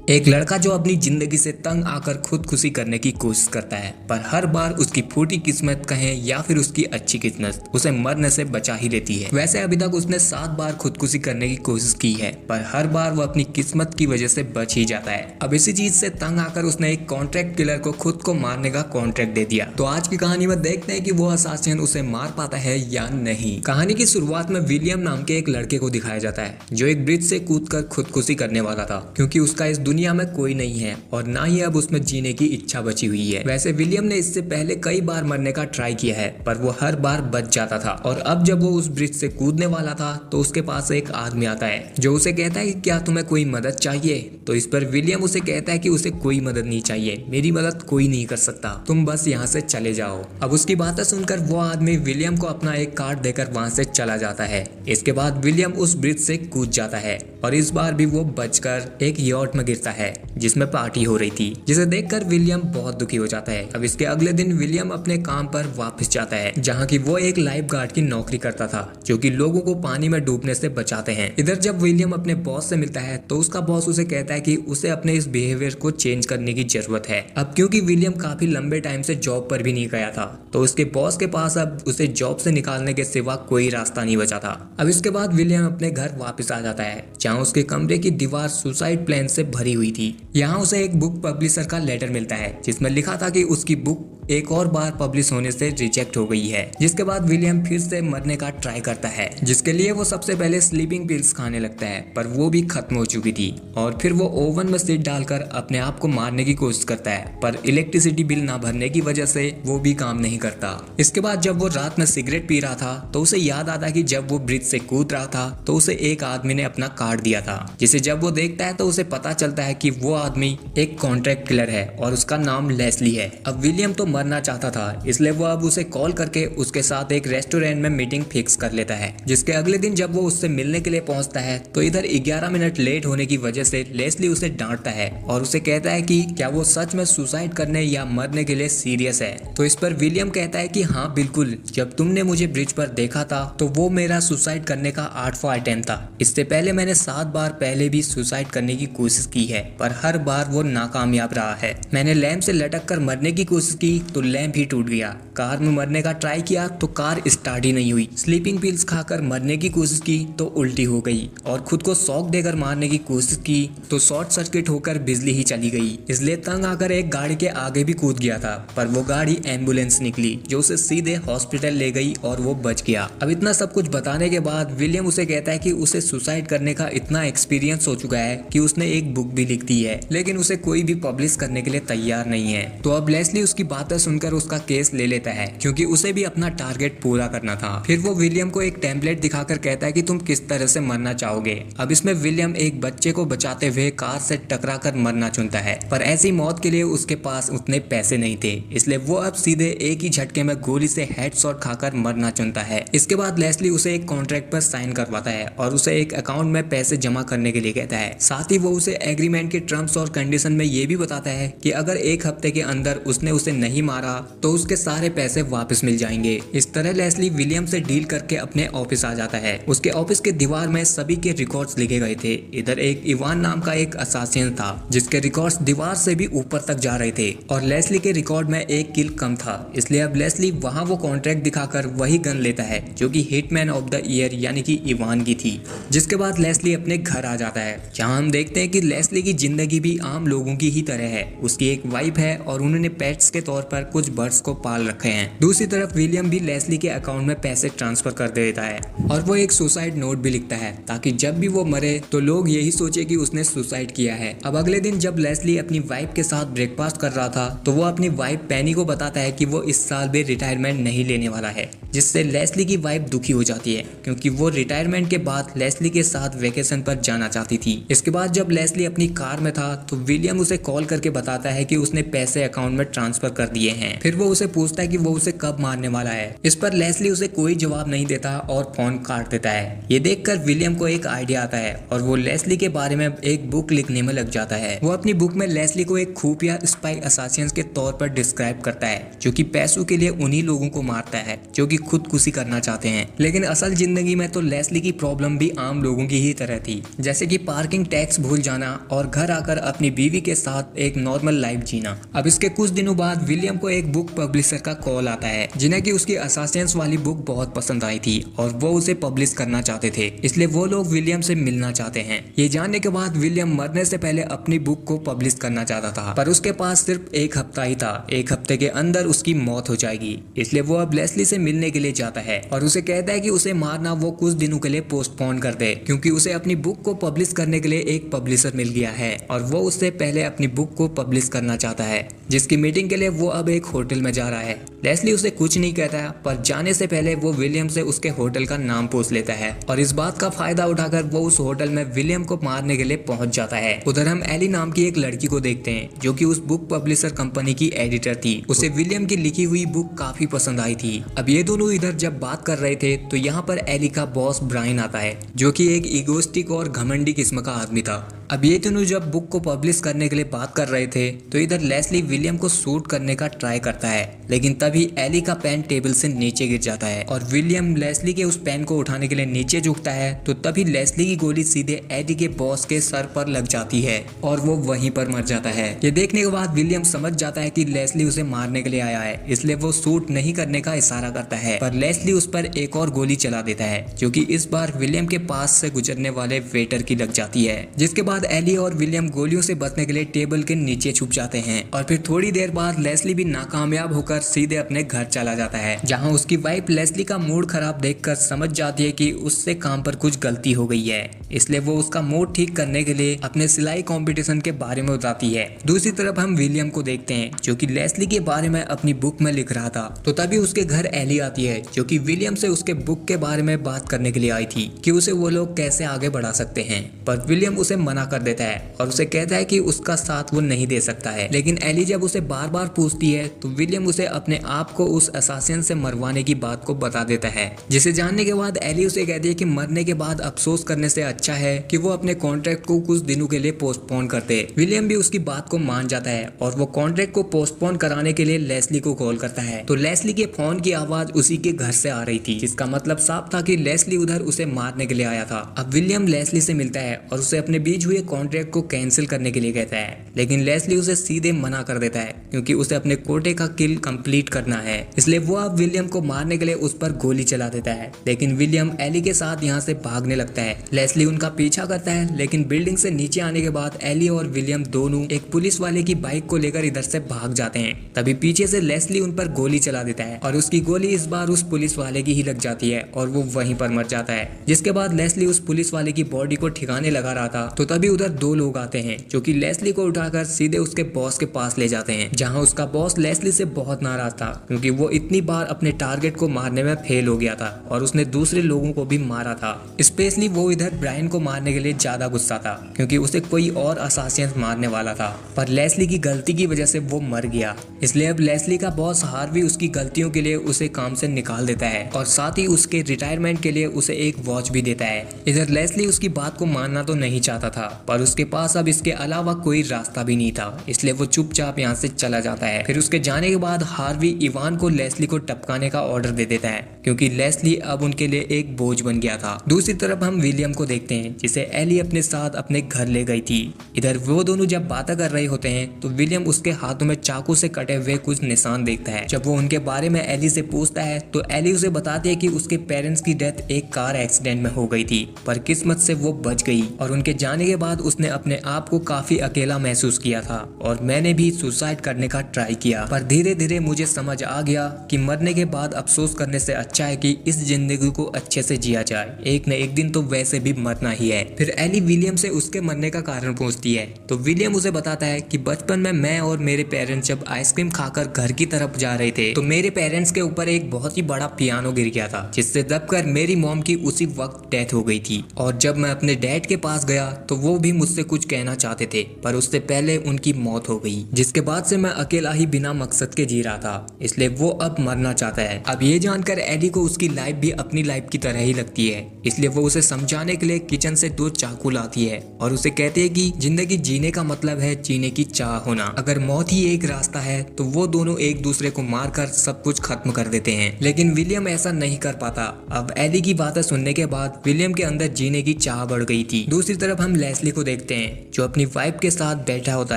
एक लड़का जो अपनी जिंदगी से तंग आकर खुदकुशी करने की कोशिश करता है, पर हर बार उसकी फूटी किस्मत कहें या फिर उसकी अच्छी किस्मत उसे मरने से बचा ही लेती है। वैसे अभी तक उसने 7 बार खुदकुशी करने की कोशिश की है, पर हर बार वो अपनी किस्मत की वजह से बच ही जाता है। अब इसी चीज से तंग आकर उसने एक कॉन्ट्रैक्ट किलर को खुद को मारने का कॉन्ट्रैक्ट दे दिया। तो आज की कहानी में देखते हैं कि वो असासिन उसे मार पाता है या नहीं। कहानी की शुरुआत में विलियम नाम के एक लड़के को दिखाया जाता है जो एक ब्रिज से कूदकर खुदकुशी करने वाला था, क्योंकि उसका इस दुनिया में कोई नहीं है और ना ही अब उसमें जीने की इच्छा बची हुई है। वैसे विलियम ने इससे पहले कई बार मरने का ट्राई किया है, पर वो हर बार बच जाता था। और अब जब वो उस ब्रिज से कूदने वाला था तो उसके पास एक आदमी आता है जो उसे कहता है कि क्या तुम्हें कोई मदद चाहिए। तो इस पर विलियम उसे कहता है कि उसे कोई मदद नहीं चाहिए, मेरी मदद कोई नहीं कर सकता, तुम बस यहाँ से चले जाओ। अब उसकी बातें सुनकर वो आदमी विलियम को अपना एक कार्ड देकर वहाँ से चला जाता है। इसके बाद विलियम उस ब्रिज से कूद जाता है और इस बार भी वो बचकर एक यॉट में गिरता है जिसमें पार्टी हो रही थी, जिसे देखकर विलियम बहुत दुखी हो जाता है। अब इसके अगले दिन विलियम अपने काम पर वापस जाता है, जहाँ की वो एक लाइफ गार्ड की नौकरी करता था जो कि लोगों को पानी में डूबने से बचाते हैं। इधर जब विलियम अपने बॉस से मिलता है तो उसका बॉस उसे कहता है कि उसे अपने इस बिहेवियर को चेंज करने की जरूरत है। अब क्योंकि विलियम काफी लंबे टाइम से जॉब पर भी नहीं गया था तो उसके बॉस के पास अब उसे जॉब से निकालने के सिवा कोई रास्ता नहीं बचा था। अब इसके बाद विलियम अपने घर वापस आ जाता है, जहाँ उसके कमरे की दीवार सुसाइड प्लान से भरी हुई थी। यहाँ उसे एक बुक पब्लिशर का लेटर मिलता है जिसमें लिखा था कि उसकी बुक एक और बार पब्लिश होने से रिजेक्ट हो गई है। जिसके बाद विलियम फिर से मरने का ट्राई करता है, जिसके लिए वो सबसे पहले स्लीपिंग पिल्स खाने लगता है, पर वो भी खत्म हो चुकी थी। और फिर वो ओवन में सीट डालकर अपने आप को मारने की कोशिश करता है, पर इलेक्ट्रिसिटी बिल ना भरने की वजह से वो भी काम नहीं करता। इसके बाद जब वो रात में सिगरेट पी रहा था तो उसे याद आता कि जब वो ब्रिज से कूद रहा था तो उसे एक आदमी ने अपना कार्ड दिया था, जिसे जब वो देखता है तो उसे पता चलता है कि वो आदमी एक कॉन्ट्रैक्ट किलर है और उसका नाम लेस्ली है। अब विलियम तो मरना चाहता था, इसलिए वो अब उसे कॉल करके उसके साथ एक रेस्टोरेंट में मीटिंग फिक्स कर लेता है। जिसके अगले दिन जब वो उससे मिलने के लिए पहुंचता है तो इधर 11 मिनट लेट होने की वजह से लेस्ली उसे डांटता है और उसे कहता है कि क्या वो सच में सुसाइड करने या मरने के लिए सीरियस है। तो इस पर विलियम कहता है कि हाँ बिल्कुल, जब तुमने मुझे ब्रिज पर देखा था तो वो मेरा सुसाइड करने का 8वां अटेम्प्ट था। इससे पहले मैंने 7 बार पहले भी सुसाइड करने की कोशिश की है, पर हर बार वो नाकामयाब रहा है। मैंने लैंप से लटक कर मरने की कोशिश की तो लैंप भी टूट गया, कार में मरने का ट्राई किया तो कार स्टार्ट ही नहीं हुई, स्लीपिंग पिल्स खाकर मरने की कोशिश की तो उल्टी हो गई, और खुद को शॉक देकर मारने की कोशिश की तो शॉर्ट सर्किट होकर बिजली ही चली गई। इसलिए तंग आकर एक गाड़ी के आगे भी कूद गया था, पर वो गाड़ी एम्बुलेंस निकली जो उसे सीधे हॉस्पिटल ले गई और वो बच गया। अब इतना सब कुछ बताने के बाद विलियम उसे कहता है कि उसे सुसाइड करने का इतना एक्सपीरियंस हो चुका है कि उसने एक बुक भी लिख दी है, लेकिन उसे कोई भी पब्लिश करने के लिए तैयार नहीं है। तो अब लेस्ली उसकी बातें सुनकर उसका केस ले लेता है, क्योंकि उसे भी अपना टारगेट पूरा करना था। फिर वो विलियम को एक टेम्पलेट दिखाकर कहता है कि तुम किस तरह से मरना चाहोगे। अब इसमें विलियम एक बच्चे को बचाते हुए कार से टकराकर मरना चुनता है, पर ऐसी मौत के लिए उसके पास उतने पैसे नहीं थे, इसलिए वो अब सीधे एक ही झटके में गोली से हेडशॉट खाकर मरना चुनता है। इसके बाद लेस्ली उसे एक कॉन्ट्रैक्ट पर साइन करवाता है और उसे एक अकाउंट में पैसे जमा करने के लिए कहता है। साथ ही वो उसे एग्रीमेंट के टर्म्स और कंडीशन में ये भी बताता है कि अगर 1 हफ्ते के अंदर उसने उसे नहीं मारा तो उसके सारे पैसे वापस मिल जाएंगे। इस तरह लेस्ली विलियम से डील करके अपने ऑफिस आ जाता है। उसके ऑफिस के दीवार में सभी के रिकॉर्ड्स लिखे गए थे। इधर एक इवान नाम का एक असासिन था जिसके रिकॉर्ड्स दीवार से भी ऊपर तक जा रहे थे, और लेस्ली के रिकॉर्ड में 1 किल कम था। इसलिए अब लेस्ली वहां वो कॉन्ट्रैक्ट दिखाकर वही गन लेता है जो कि हिटमैन ऑफ द ईयर यानी कि इवान की थी। जिसके बाद लेस्ली अपने घर आ जाता है, जहाँ हम देखते हैं कि लेस्ली की जिंदगी भी आम लोगों की ही तरह है। उसकी एक वाइफ है और उन्होंने पेट्स के तौर पर कुछ बर्ड्स को पाल रखे हैं। दूसरी तरफ विलियम भी लेस्ली के अकाउंट में पैसे ट्रांसफर कर देता है और वो एक सुसाइड नोट भी लिखता है ताकि जब भी वो मरे तो लोग यही सोचे कि उसने सुसाइड किया है। अब अगले दिन जब लेस्ली अपनी वाइफ के साथ ब्रेकफास्ट कर रहा था तो वो अपनी वाइफ पेनी को बताता है कि वो इस साल भी रिटायरमेंट नहीं लेने वाला है, जिससे लेस्ली की वाइफ दुखी हो जाती है क्योंकि वो रिटायरमेंट के बाद लेस्ली के साथ वेकेशन पर जाना चाहती थी। इसके बाद जब लेस्ली अपनी कार में था तो विलियम उसे कॉल करके बताता है कि उसने पैसे अकाउंट में ट्रांसफर कर दिए हैं। फिर वो उसे पूछता है कि वो उसे कब मारने वाला है। इस पर लेस्ली उसे कोई जवाब नहीं देता और फोन काट देता है। ये देखकर विलियम को एक आइडिया आता है और वो लेस्ली के बारे में एक बुक लिखने में लग जाता है। वो अपनी बुक में लेस्ली को एक खुफिया स्पाई असासिन के तौर पर डिस्क्राइब करता है जो कि पैसों के लिए उन्हीं लोगों को मारता है जो कि खुदकुशी करना चाहते हैं। लेकिन असल जिंदगी में तो लेस्ली की प्रॉब्लम भी आम लोगों की ही तरह थी, जैसे कि पार्किंग टैक्स भूल जाना और घर आकर अपनी बीवी के साथ एक नॉर्मल लाइफ जीना। अब इसके कुछ दिनों बाद विलियम को एक बुक पब्लिशर का कॉल आता है, जिन्हें की उसकी असासिन्स वाली बुक बहुत पसंद आई थी और वो उसे पब्लिश करना चाहते थे, इसलिए वो लोग विलियम से मिलना चाहते हैं। ये जानने के बाद विलियम मरने से पहले अपनी बुक को पब्लिश करना चाहता था, पर उसके पास सिर्फ एक हफ्ता ही था। एक हफ्ते के अंदर उसकी मौत हो जाएगी, इसलिए वो अब लेस्ली से मिलने के लिए जाता है और उसे कहता है कि उसे मारना वो कुछ दिनों के लिए पोस्टपोन कर दे, क्योंकि उसे अपनी बुक को पब्लिश करने के लिए एक पब्लिशर मिल गया है और वो उससे पहले अपनी बुक को पब्लिश करना चाहता है, जिसकी मीटिंग के लिए वो अब एक होटल में जा रहा है। लेस्ली उसे कुछ नहीं कहता, पर जाने से पहले वो विलियम से उसके होटल का नाम पूछ लेता है और इस बात का फायदा उठाकर वो उस होटल में विलियम को मारने के लिए पहुंच जाता है। उधर हम एली नाम की एक लड़की को देखते हैं, जो कि उस बुक पब्लिशर कंपनी की एडिटर थी। उसे विलियम की लिखी हुई बुक काफी पसंद आई थी। अब ये दोनों इधर जब बात कर रहे थे तो यहाँ पर एली का बॉस ब्रायन आता है, जो कि एक इगोस्टिक और घमंडी किस्म का आदमी था। अब ये दोनों जब बुक को पब्लिश करने के लिए बात कर रहे थे तो इधर लेस्ली विलियम को शूट करने का ट्राई करता है, लेकिन तभी एली का पेन टेबल से नीचे गिर जाता है और विलियम लेस्ली के उस पेन को उठाने के लिए नीचे झुकता है, तो तभी लेस्ली की गोली सीधे एली के बॉस के सर पर लग जाती है और वो वहीं पर मर जाता है। ये देखने के बाद विलियम समझ जाता है कि लेस्ली उसे मारने के लिए आया है, इसलिए वो शूट नहीं करने का इशारा करता है, पर लेस्ली उस पर एक और गोली चला देता है, जो कि इस बार विलियम के पास से गुजरने वाले वेटर की लग जाती है। जिसके बाद एली और विलियम गोलियों से बचने के लिए टेबल के नीचे छुप जाते हैं और फिर थोड़ी देर बाद लेस्ली भी नाकामयाब होकर सीधे अपने घर चला जाता है, जहां उसकी वाइफ लेस्ली का मूड खराब देखकर समझ जाती है कि उससे काम पर कुछ गलती हो गई है, इसलिए वो उसका मूड ठीक करने के लिए अपने सिलाई कंपटीशन के बारे में बताती है। दूसरी तरफ हम विलियम को देखते हैं, जो कि लेस्ली के बारे में अपनी बुक में लिख रहा था, तो तभी उसके घर एली आती है, जो कि विलियम से उसके बुक के बारे में बात करने के लिए आई थी कि उसे वो लोग कैसे आगे बढ़ा सकते हैं, पर विलियम उसे मना कर देता है और उसे कहता है कि उसका साथ वो नहीं दे सकता है। लेकिन एली जब उसे बार बार पूछती है तो विलियम उसे अपने आप को उस असासिन से मरवाने की बात को बता देता है, जिसे जानने के बाद एली उसे कहती है कि मरने के बाद अफसोस करने से अच्छा है कि वो अपने कॉन्ट्रैक्ट को कुछ दिनों के लिए पोस्टपोन कर दे। विलियम भी उसकी बात को मान जाता है और वो कॉन्ट्रैक्ट को पोस्टपोन कराने के लिए लेस्ली को कॉल करता है, तो लेस्ली के फोन की आवाज उसी के घर से आ रही थी, जिसका मतलब साफ था कि लेस्ली उधर उसे मारने के लिए आया था। अब विलियम लेस्ली से मिलता है और उसे अपने बीच हुए कॉन्ट्रैक्ट को कैंसिल करने के लिए कहता है, लेकिन लेस्ली उसे सीधे मना कर देता है, क्योंकि उसे अपने कोटे का किल कंप्लीट करना है, इसलिए वो अब विलियम को मारने के लिए उस पर गोली चला देता है। लेकिन विलियम एली के साथ यहाँ से भागने लगता है। लेस्ली उनका पीछा करता है, लेकिन बिल्डिंग से नीचे आने के बाद एली और विलियम दोनों एक पुलिस वाले की बाइक को लेकर इधर से भाग जाते हैं। तभी पीछे से लेस्ली उन पर गोली चला देता है और उसकी गोली इस बार उस पुलिस वाले की ही लग जाती है और वो वहीं पर मर जाता है। जिसके बाद लेस्ली उस पुलिस वाले की बॉडी को ठिकाने लगा रहा था, तो तभी उधर दो लोग आते हैं, जो कि लेस्ली को उठाकर सीधे उसके बॉस के पास ले जाते हैं, जहां उसका बॉस लेस्ली से बहुत नाराज था, क्योंकि वो इतनी बार अपने टारगेट को मारने में फेल हो गया था और उसने दूसरे लोगों को भी मारा था। स्पेशली वो इधर ब्रायन को मारने के लिए ज्यादा गुस्सा था, क्योंकि उसे कोई और असासिन मारने वाला था, पर लेस्ली की गलती की वजह से वो मर गया। इसलिए अब लेस्ली का बॉस हार्वी उसकी गलतियों के लिए उसे काम से निकाल देता है और साथ ही उसके रिटायरमेंट के लिए उसे एक वॉच भी देता है। इधर लेस्ली उसकी बात को मानना तो नहीं चाहता था, पर उसके पास अब इसके अलावा कोई रास्ता भी नहीं था, इसलिए वो चुपचाप यहाँ से चला जाता है। फिर उसके जाने के बाद हार्वी इवान को लेस्ली को टपकाने का ऑर्डर दे देता है, क्योंकि लेस्ली अब उनके लिए एक बोझ बन गया था। दूसरी तरफ हम विलियम को देखते हैं, जिसे एली अपने साथ अपने घर ले गई थी। इधर वो दोनों जब बातें कर रहे होते हैं तो विलियम उसके हाथों में चाकू से कटे हुए कुछ निशान देखता है। जब वो उनके बारे में एली से पूछता है तो एली उसे बताती है कि उसके पेरेंट्स की डेथ एक कार एक्सीडेंट में हो गई थी, पर किस्मत से वो बच गई और उनके जाने के बाद उसने अपने आप को काफी अकेला महसूस किया था और मैंने भी सुसाइड करने का ट्राई किया, पर धीरे धीरे मुझे समझ आ गया कि मरने के बाद अफसोस करने से अच्छा है कि इस जिंदगी को अच्छे से जिया जाए, एक न एक दिन तो वैसे भी मरना ही है। फिर एली विलियम से उसके मरने का कारण पूछती है, तो विलियम उसे बताता है कि बचपन में मैं और मेरे पेरेंट्स जब आइसक्रीम खाकर घर की तरफ जा रहे थे तो मेरे पेरेंट्स के ऊपर एक बहुत ही बड़ा पियानो गिर गया था, जिससे दबकर मेरी मॉम की उसी वक्त डेथ हो गई थी, और जब मैं अपने डैड के पास गया तो वो भी मुझसे कुछ कहना चाहते थे, पर उससे पहले उनकी मौत हो गई, जिसके बाद से मैं अकेला ही बिना मकसद के जी रहा था, इसलिए वो अब मरना चाहता है। अब ये जानकर एली को उसकी लाइफ भी अपनी लाइफ की तरह ही लगती है, इसलिए वो उसे समझाने के लिए किचन से 2 चाकू लाती है और उसे कहती है कि जिंदगी जीने का मतलब है जीने की चाह होना, अगर मौत ही एक रास्ता है तो वो दोनों एक दूसरे को मारकर सब कुछ खत्म कर देते हैं। लेकिन विलियम ऐसा नहीं कर पाता। अब एली की बातें सुनने के बाद विलियम के अंदर जीने की चाह बढ़ गई थी। दूसरी तरफ हम लेस्ली को देखते हैं जो अपनी वाइफ के साथ बैठा होता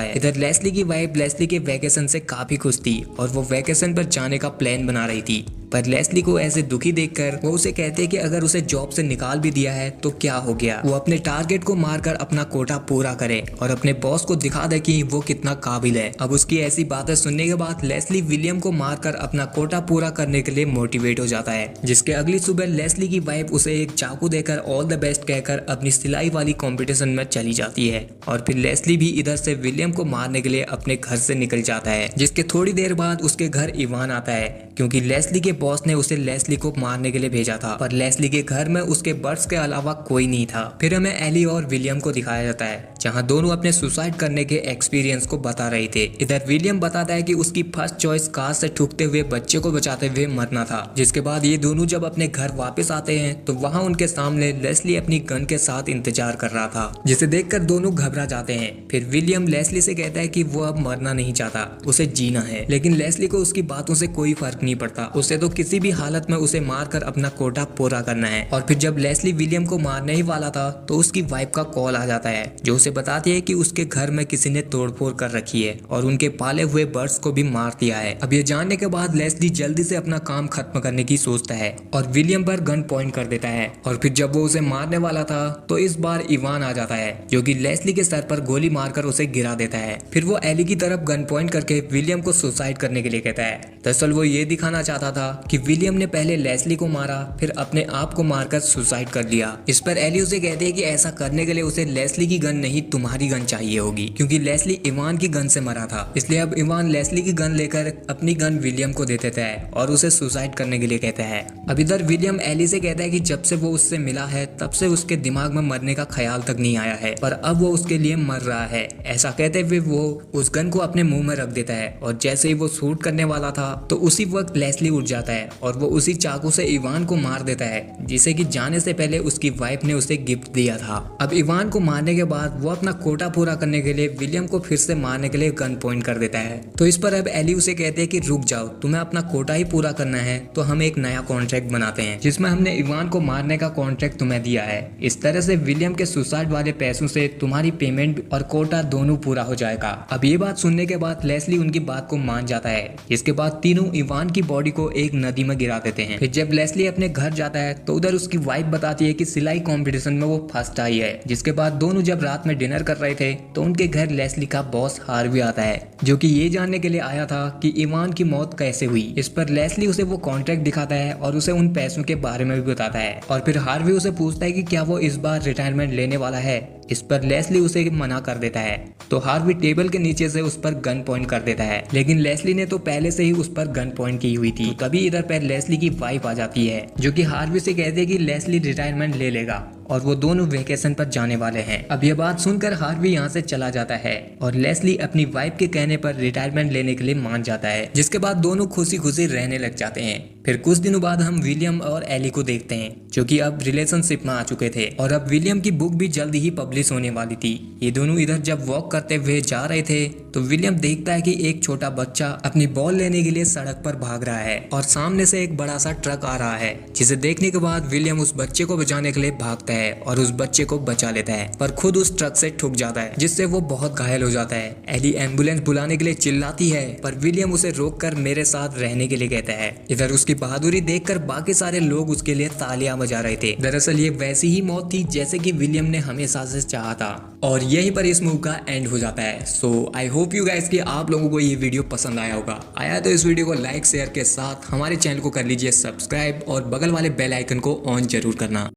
है। इधर लेस्ली की वाइफ लेस्ली के वैकेशन से काफी खुश थी और वो वैकेशन पर जाने का प्लान बना रही थी, पर लेस्ली को ऐसे दुखी देखकर वो उसे कहते हैं कि अगर उसे जॉब से निकाल भी दिया है तो क्या हो गया, वो अपने टारगेट को मारकर अपना कोटा पूरा करे और अपने बॉस को दिखा दे कि वो कितना काबिल है। अब उसकी ऐसी बातें सुनने के बाद लेस्ली विलियम को मारकर अपना कोटा पूरा करने के लिए मोटिवेट हो जाता है, जिसके अगली सुबह लेस्ली की वाइफ उसे एक चाकू देकर ऑल द बेस्ट कहकर अपनी सिलाई वाली कंपटीशन में चली जाती है और फिर लेस्ली भी इधर से विलियम को मारने के लिए अपने घर से निकल जाता है, जिसके थोड़ी देर बाद उसके घर इवान आता है क्योंकि लेस्ली के बॉस ने उसे लेस्ली को मारने के लिए भेजा था, पर लेस्ली के घर में उसके बर्ड्स के अलावा कोई नहीं था। फिर हमें एली और विलियम को दिखाया जाता है जहां दोनों अपने सुसाइड करने के एक्सपीरियंस को बता रहे थे। इधर विलियम बताता है कि उसकी फर्स्ट चॉइस कार से ठुकते हुए बच्चे को बचाते हुए मरना था, जिसके बाद ये दोनों जब अपने घर वापस आते हैं तो वहाँ उनके सामने लेस्ली अपनी गन के साथ इंतजार कर रहा था, जिसे देखकर दोनों घबरा जाते हैं। फिर विलियम लेस्ली से कहता है कि वो अब मरना नहीं चाहता, उसे जीना है, लेकिन लेस्ली को उसकी बातों से कोई फर्क नहीं पड़ता, उसे तो किसी भी हालत में उसे मारकर अपना कोटा पूरा करना है। और फिर जब लेस्ली विलियम को मारने ही वाला था तो उसकी वाइफ का कॉल आ जाता है जो उसे बताती है कि उसके घर में किसी ने तोड़फोड़ कर रखी है और उनके पाले हुए बर्ड्स को भी मार दिया है। अब ये जानने के बाद लेस्ली जल्दी से अपना काम खत्म करने की सोचता है और विलियम पर गन पॉइंट कर देता है। और फिर जब वो उसे मारने वाला था तो इस बार इवान आ जाता है जो कि लेस्ली के सर पर गोली मारकर उसे गिरा देता है। फिर वो एली की तरफ गन पॉइंट करके विलियम को सुसाइड करने के लिए कहता है। दरअसल वो ये दिखाना चाहता था कि विलियम ने पहले लेस्ली को मारा फिर अपने आप को मारकर सुसाइड कर लिया। इस पर एली उसे कहती है कि ऐसा करने के लिए उसे लेस्ली की गन नहीं तुम्हारी गन चाहिए होगी, क्योंकि लेस्ली इवान की गन से मरा था। इसलिए अब इवान लेस्ली की गन लेकर अपनी गन विलियम को दे देता है और उसे सुसाइड करने के लिए कहता है। अब इधर विलियम एली से कहता है कि जब से वो उससे मिला है तब से उसके दिमाग में मरने का ख्याल तक नहीं आया है, पर अब वो उसके लिए मर रहा है। ऐसा कहते हुए वो उस गन को अपने मुंह में रख देता है और जैसे ही वो शूट करने वाला था तो उसी वक्त लेस्ली उठ जाता है और वो उसी चाकू से इवान को मार देता है, जिसे कि जाने से पहले उसकी वाइफ ने उसे गिफ्ट दिया था। अब इवान को मारने के बाद वो अपना कोटा पूरा करने के लिए विलियम को फिर से मारने के लिए गन पॉइंट कर देता है। तो इस पर अब एली उसे कहते हैं कि रुक जाओ, तुम्हें अपना कोटा ही पूरा करना है तो हम एक नया कॉन्ट्रैक्ट बनाते हैं जिसमें हमने इवान को मारने का कॉन्ट्रैक्ट तुम्हें दिया है। इस तरह से विलियम के सुसाइड वाले पैसों से तुम्हारी पेमेंट और कोटा दोनों पूरा हो जाएगा। अब ये बात सुनने के बाद लेस्ली उनकी बात को मान जाता है। इसके बाद तीनों इवान की बॉडी को एक नदी में गिरा देते हैं। फिर जब लेस्ली अपने घर जाता है तो उधर उसकी वाइफ बताती है कि सिलाई कंपटीशन में वो फर्स्ट आई है। जिसके बाद दोनों जब रात में डिनर कर रहे थे तो उनके घर लेस्ली का बॉस हार्वी आता है जो कि ये जानने के लिए आया था कि इवान की मौत कैसे हुई। इस पर लेस्ली उसे वो कॉन्ट्रैक्ट दिखाता है और उसे उन पैसों के बारे में भी बताता है और फिर हार्वी उसे पूछता है कि क्या वो इस बार रिटायरमेंट लेने वाला है। इस पर लेस्ली उसे मना कर देता है तो हार्वी टेबल के नीचे से उस पर गन पॉइंट कर देता है, लेकिन लेस्ली ने तो पहले से ही उस पर गन पॉइंट की हुई थी। तो तभी इधर पर लेस्ली की वाइफ आ जाती है जो कि हार्वी से कहते हैं कि लेस्ली रिटायरमेंट ले लेगा और वो दोनों वेकेशन पर जाने वाले हैं। अब ये बात सुनकर हार्वी यहाँ से चला जाता है और लेस्ली अपनी वाइफ के कहने पर रिटायरमेंट लेने के लिए मान जाता है, जिसके बाद दोनों खुशी खुशी रहने लग जाते हैं। फिर कुछ दिनों बाद हम विलियम और एली को देखते हैं जो कि अब रिलेशनशिप में आ चुके थे और अब विलियम की बुक भी जल्दी ही पब्लिश होने वाली थी। ये दोनों इधर जब वॉक करते हुए जा रहे थे तो विलियम देखता है कि एक छोटा बच्चा अपनी बॉल लेने के लिए सड़क पर भाग रहा है और सामने से एक बड़ा सा ट्रक आ रहा है, जिसे देखने के बाद विलियम उस बच्चे को बचाने के लिए भागता है और उस बच्चे को बचा लेता है, पर खुद उस ट्रक से ठुक जाता है जिससे वो बहुत घायल हो जाता है। एली एम्बुलेंस बुलाने के लिए चिल्लाती है पर विलियम उसे रोककर मेरे साथ रहने के लिए कहता है। इधर उसकी बहादुरी देखकर बाकी सारे लोग उसके लिए तालियां बजा रहे थे। दरअसल ये वैसी ही मौत थी जैसे कि विलियम ने हमेशा से चाहा था और यहीं पर इस मूवी का एंड हो जाता है। सो आई होप यू गाइस कि आप लोगों को ये वीडियो पसंद आया होगा। आया तो इस वीडियो को लाइक शेयर के साथ हमारे चैनल को कर लीजिए सब्सक्राइब और बगल वाले बेल आइकन को ऑन जरूर करना।